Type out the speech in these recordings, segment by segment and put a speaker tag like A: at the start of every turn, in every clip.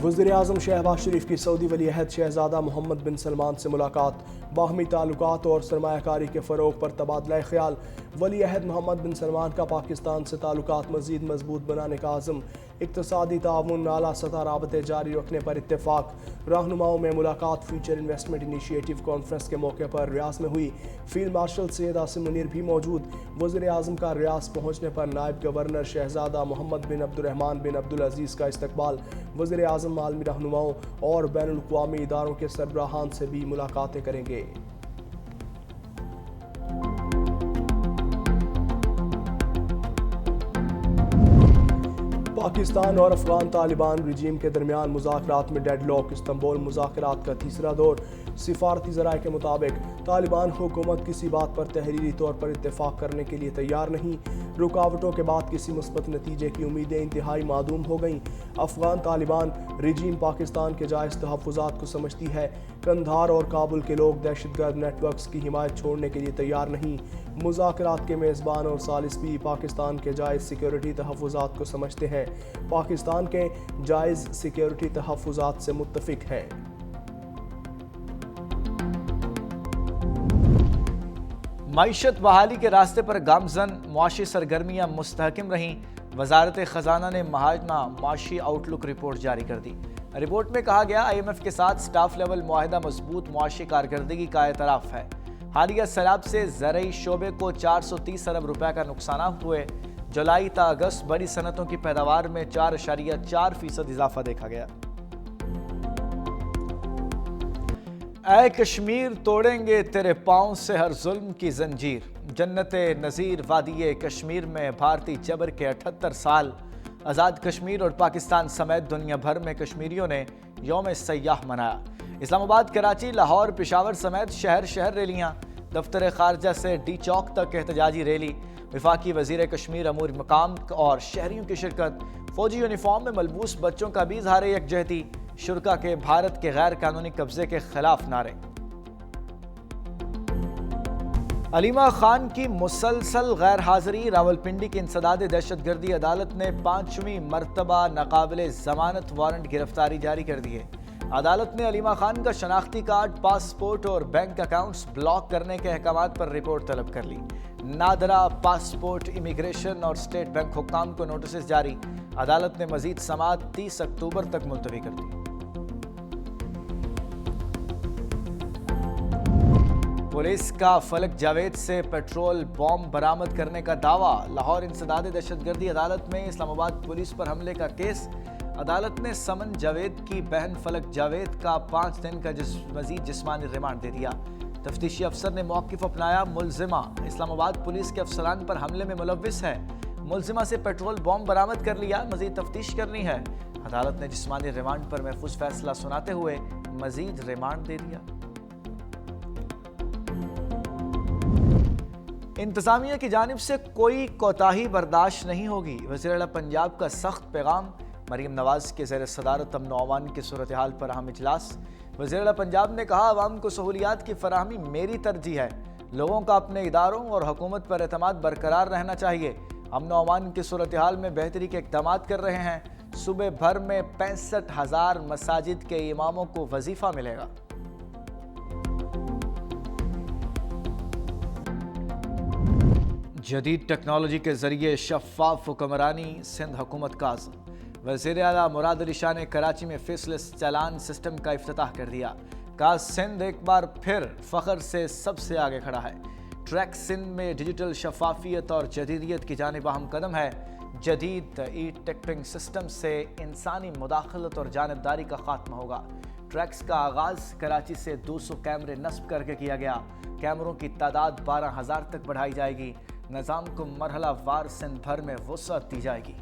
A: وزیر اعظم شہباز شریف کی سعودی ولی عہد شہزادہ محمد بن سلمان سے ملاقات، باہمی تعلقات اور سرمایہ کاری کے فروغ پر تبادلہ خیال۔ ولی عہد محمد بن سلمان کا پاکستان سے تعلقات مزید مضبوط بنانے کا عزم، اقتصادی تعاون اعلیٰ سطح رابطے جاری رکھنے پر اتفاق۔ رہنماؤں میں ملاقات فیوچر انویسٹمنٹ انیشیٹو کانفرنس کے موقع پر ریاض میں ہوئی۔ فیلڈ مارشل سید عاصم منیر بھی موجود۔ وزیر اعظم کا ریاض پہنچنے پر نائب گورنر شہزادہ محمد بن عبد الرحمن بن عبدالعزیز کا استقبال۔ وزیر اعظم عالمی رہنماؤں اور بین الاقوامی اداروں کے سربراہان سے بھی ملاقاتیں کریں گے۔ پاکستان اور افغان طالبان رجیم کے درمیان مذاکرات میں ڈیڈ لاک، استنبول مذاکرات کا تیسرا دور۔ سفارتی ذرائع کے مطابق طالبان حکومت کسی بات پر تحریری طور پر اتفاق کرنے کے لیے تیار نہیں۔ رکاوٹوں کے بعد کسی مثبت نتیجے کی امیدیں انتہائی معدوم ہو گئیں۔ افغان طالبان رجیم پاکستان کے جائز تحفظات کو سمجھتی ہے۔ قندھار اور کابل کے لوگ دہشت گرد نیٹ ورکس کی حمایت چھوڑنے کے لیے تیار نہیں۔ مذاکرات کے میزبان اور ثالث بھی پاکستان کے جائز سیکیورٹی تحفظات کو سمجھتے ہیں، پاکستان کے جائز سیکیورٹی تحفظات سے متفق ہیں۔
B: معیشت بحالی کے راستے پر گامزن، معاشی سرگرمیاں مستحکم رہیں۔ وزارت خزانہ نے ماہانہ معاشی آؤٹ لک رپورٹ جاری کر دی۔ رپورٹ میں کہا گیا IMF کے ساتھ سٹاف لیول معاہدہ مضبوط معاشی کارکردگی کا اعتراف ہے۔ حالیہ سیلاب سے زرعی شعبے کو 430 ارب روپے کا نقصانات ہوئے۔ جولائی تا اگست بڑی صنعتوں کی پیداوار میں 4.4% اضافہ دیکھا گیا۔ اے کشمیر توڑیں گے تیرے پاؤں سے ہر ظلم کی زنجیر۔ جنت نظیر وادی کشمیر میں بھارتی جبر کے 78 سال۔ آزاد کشمیر اور پاکستان سمیت دنیا بھر میں کشمیریوں نے یوم سیاح منایا۔ اسلام آباد، کراچی، لاہور، پشاور سمیت شہر شہر ریلیاں۔ دفتر خارجہ سے ڈی چوک تک احتجاجی ریلی۔ وفاقی وزیر کشمیر امور مقام اور شہریوں کی شرکت۔ فوجی یونیفارم میں ملبوس بچوں کا بھی اظہار یکجہتی۔ شرکا کے بھارت کے غیر قانونی قبضے کے خلاف نعرے۔ علیمہ خان کی مسلسل غیر حاضری، راولپنڈی کی انسداد دہشت گردی عدالت نے 5ویں مرتبہ ناقابل ضمانت وارنٹ گرفتاری جاری کر دی ہے۔ عدالت نے علیمہ خان کا شناختی کارڈ، پاسپورٹ اور بینک اکاؤنٹس بلاک کرنے کے احکامات پر رپورٹ طلب کر لی۔ نادرا، پاسپورٹ، امیگریشن اور اسٹیٹ بینک حکام کو نوٹسز جاری۔ عدالت نے مزید سماعت 30 اکتوبر تک ملتوی کر دی۔ پولیس کا فلک جاوید سے پیٹرول بم برآمد کرنے کا دعویٰ۔ لاہور انسداد دہشت گردی عدالت میں اسلام آباد پولیس پر حملے کا کیس۔ عدالت نے سمن جاوید کی بہن فلک جاوید کا 5 دن کا مزید جسمانی ریمانڈ دے دیا۔ تفتیشی افسر نے موقف اپنایا۔ ملزمہ اسلام آباد پولیس کے افسران پر حملے میں ملوث ہے۔ ملزمہ سے پیٹرول بم برآمد کر لیا، مزید تفتیش کرنی ہے۔ عدالت نے جسمانی ریمانڈ پر محفوظ فیصلہ سناتے ہوئے مزید ریمانڈ دے دیا۔ انتظامیہ کی جانب سے کوئی کوتاہی برداشت نہیں ہوگی، وزیر اعلیٰ پنجاب کا سخت پیغام۔ مریم نواز کے زیر صدارت امن و امان کی صورتحال پر اہم اجلاس۔ وزیر اعلیٰ پنجاب نے کہا، عوام کو سہولیات کی فراہمی میری ترجیح ہے۔ لوگوں کا اپنے اداروں اور حکومت پر اعتماد برقرار رہنا چاہیے۔ امن و امان کی صورتحال میں بہتری کے اقدامات کر رہے ہیں۔ صوبے بھر میں 65,000 مساجد کے اماموں کو وظیفہ ملے گا۔ جدید ٹیکنالوجی کے ذریعے شفاف حکمرانی، سندھ حکومت کا عزم۔ وزیر اعلیٰ مراد علی شاہ نے کراچی میں فیس لیس چالان سسٹم کا افتتاح کر دیا۔ کہا، سندھ ایک بار پھر فخر سے سب سے آگے کھڑا ہے۔ ٹریک سندھ میں ڈیجیٹل شفافیت اور جدیدیت کی جانب اہم قدم ہے۔ جدید ای ٹکٹنگ سسٹم سے انسانی مداخلت اور جانبداری کا خاتمہ ہوگا۔ ٹریکس کا آغاز کراچی سے 200 کیمرے نصب کر کے کیا گیا۔ کیمروں کی تعداد 12,000 تک بڑھائی جائے گی۔ نظام کو مرحلہ وار سندھ بھر میں وسعت دی جائے گی۔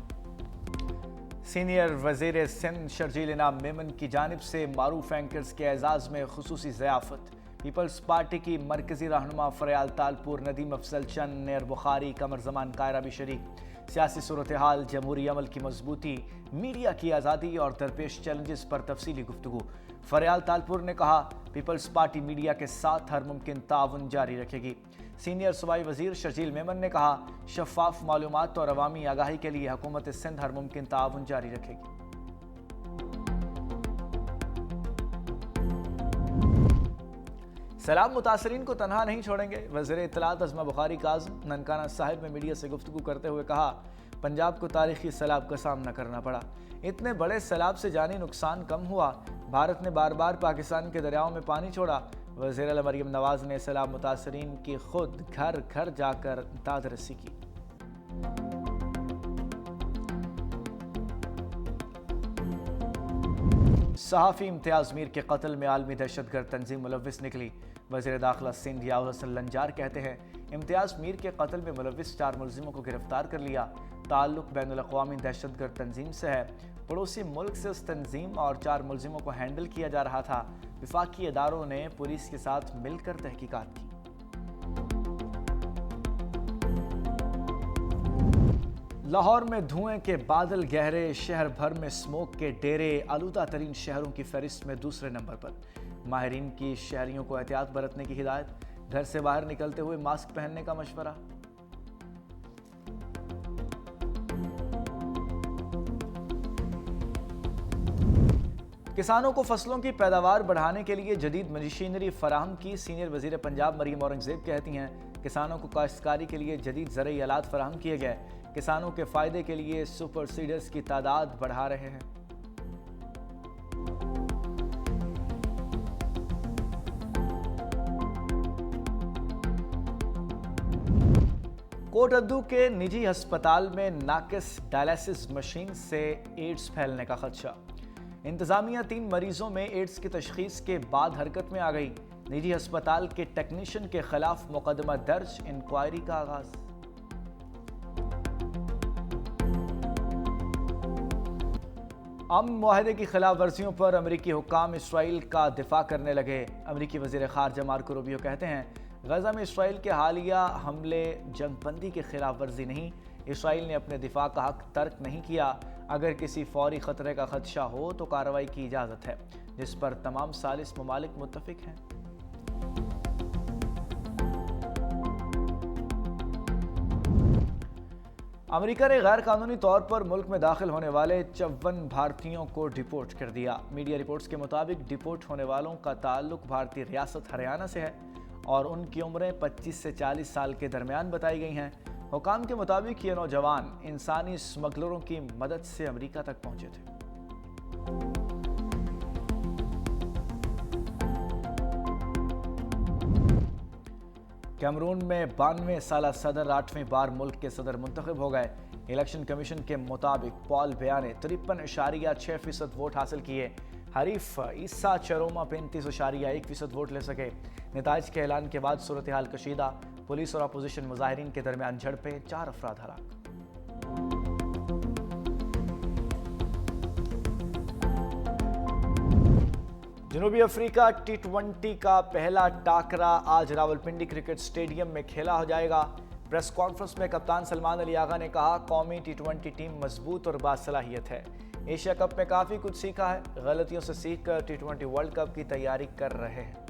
B: سینئر وزیر سندھ شرجیل انعام میمن کی جانب سے معروف اینکرز کے اعزاز میں خصوصی ضیافت۔ پیپلز پارٹی کی مرکزی رہنما فریال تالپور، ندیم افضل چند، نیر بخاری، قمر زمان قائرہ بھی شریک۔ سیاسی صورتحال، جمہوری عمل کی مضبوطی، میڈیا کی آزادی اور درپیش چیلنجز پر تفصیلی گفتگو۔ فریال تالپور نے کہا، پیپلز پارٹی میڈیا کے ساتھ ہر ممکن تعاون جاری رکھے گی۔ سینئر صوبائی وزیر شرجیل میمن نے کہا، شفاف معلومات اور عوامی آگاہی کے لیے حکومت سندھ ہر ممکن تعاون جاری رکھے گی۔ سیلاب متاثرین کو تنہا نہیں چھوڑیں گے، وزیر اطلاعات عظمہ بخاری کاظم ننکانہ صاحب میں میڈیا سے گفتگو کرتے ہوئے کہا، پنجاب کو تاریخی سیلاب کا سامنا کرنا پڑا، اتنے بڑے سیلاب سے جانی نقصان کم ہوا، بھارت نے بار بار پاکستان کے دریاؤں میں پانی چھوڑا۔ وزیر اعلیٰ مریم نواز نے سیلاب متاثرین کی خود گھر گھر جا کر داد رسی کی۔ صحافی امتیاز میر کے قتل میں عالمی دہشت گرد تنظیم ملوث نکلی۔ وزیر داخلہ سندھ یاور حسن لنجار کہتے ہیں، امتیاز میر کے قتل میں ملوث 4 ملزموں کو گرفتار کر لیا۔ تعلق بین الاقوامی دہشت گرد تنظیم سے ہے۔ پڑوسی ملک سے اس تنظیم اور 4 ملزموں کو ہینڈل کیا جا رہا تھا۔ وفاقی اداروں نے پولیس کے ساتھ مل کر تحقیقات کی۔ لاہور میں دھوئیں کے بادل گہرے، شہر بھر میں اسموک کے ڈیرے، آلودہ ترین شہروں کی فہرست میں دوسرے نمبر پر۔ ماہرین کی شہریوں کو احتیاط برتنے کی ہدایت، گھر سے باہر نکلتے ہوئے ماسک پہننے کا مشورہ۔ کسانوں کو فصلوں کی پیداوار بڑھانے کے لیے جدید مشینری فراہم کی، سینئر وزیر پنجاب مریم اورنگزیب کہتی ہیں، کسانوں کو کاشتکاری کے لیے جدید زرعی آلات فراہم کیے گئے، کسانوں کے فائدے کے لیے سپر سیڈرز کی تعداد بڑھا رہے ہیں۔ کوٹ ادو کے نجی ہسپتال میں ناقص ڈائلیسس مشین سے ایڈز پھیلنے کا خدشہ۔ انتظامیہ 3 مریضوں میں ایڈز کی تشخیص کے بعد حرکت میں آ گئی۔ نجی ہسپتال کے ٹیکنیشین کے خلاف مقدمہ درج، انکوائری کا آغاز۔ امن معاہدے کی خلاف ورزیوں پر امریکی حکام اسرائیل کا دفاع کرنے لگے۔ امریکی وزیر خارجہ مارکو روبیو کہتے ہیں، غزہ میں اسرائیل کے حالیہ حملے جنگ بندی کی خلاف ورزی نہیں، اسرائیل نے اپنے دفاع کا حق ترک نہیں کیا۔ اگر کسی فوری خطرے کا خدشہ ہو تو کارروائی کی اجازت ہے، جس پر تمام ثالث ممالک متفق ہیں۔ امریکہ نے غیر قانونی طور پر ملک میں داخل ہونے والے 54 بھارتیوں کو ڈیپورٹ کر دیا۔ میڈیا رپورٹس کے مطابق ڈیپورٹ ہونے والوں کا تعلق بھارتی ریاست ہریانہ سے ہے اور ان کی عمریں 25 سے 40 سال کے درمیان بتائی گئی ہیں۔ حکام کے مطابق یہ نوجوان انسانی اسمگلروں کی مدد سے امریکہ تک پہنچے تھے۔ کیمرون میں 92 سالہ صدر 8ویں بار ملک کے صدر منتخب ہو گئے۔ الیکشن کمیشن کے مطابق پال بیا نے 53.6% ووٹ حاصل کیے۔ حریف عیسیٰ چروما 35.1% ووٹ لے سکے۔ نتائج کے اعلان کے بعد صورتحال کشیدہ، پولیس اور اپوزیشن مظاہرین کے درمیان جھڑپیں، 4 افراد ہلاک۔ جنوبی افریقہ T20 کا پہلا ٹاکرا آج راولپنڈی کرکٹ سٹیڈیم میں کھیلا ہو جائے گا۔ پریس کانفرنس میں کپتان سلمان علی آغا نے کہا، قومی T20 ٹیم مضبوط اور باصلاحیت ہے، ایشیا کپ میں کافی کچھ سیکھا ہے، غلطیوں سے سیکھ کر T20 ورلڈ کپ کی تیاری کر رہے ہیں۔